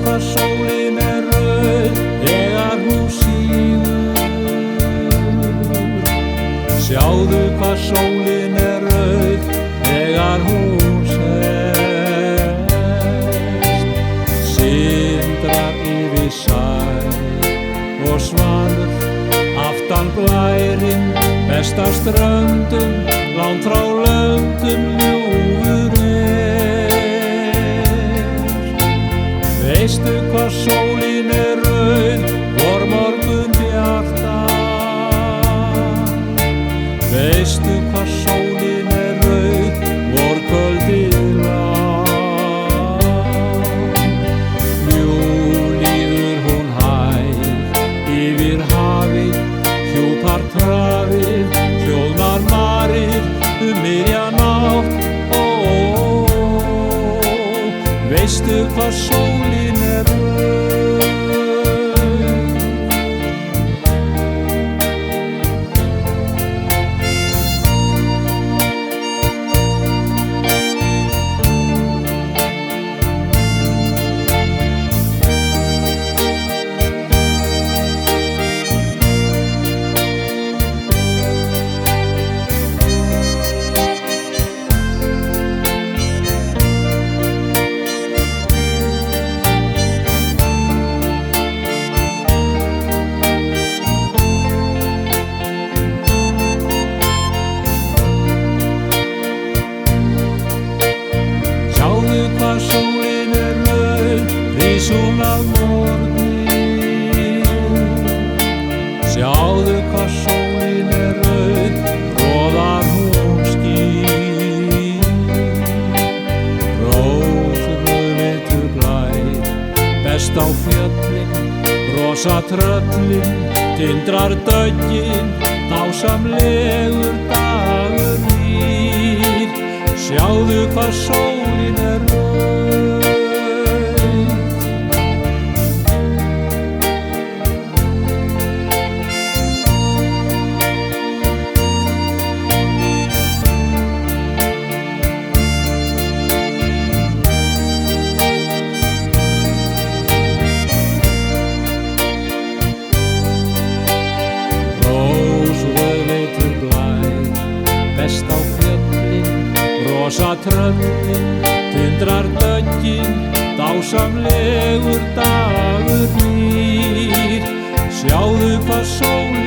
hvað sólin rauð þegar hún sígur. Sjáðu hvað sólin rauð þegar hún sest. Sindrar yfir sæ og svalur aftan blærinn, best á ströndum, langt frá löndum ljúfur Veistu hvað sólin rauð, vor morgun bjarta. Veistu hvað sólin rauð, vor kvöldið lang. Jú líður hún hæg yfir hafið, hjúpar trafið, hljóðnar marið miðja nátt. Veistu hvað sólin rauð. Hvað sólin rauð, rís hún að morgni. Sjáðu hvað sólin rauð, roðar hún ský. Rósrauðleitur blær, best á fjöllin, rosa tröllin, tindrar döggin, dásamlegur dagur nýr. Sjáðu hvað sólin rauð. Rósrauðleitur blær, best á fjöllin, rosa tröllin, tindrar döggin, dásamlegur dagur nýr. Sjáðu hvað sólin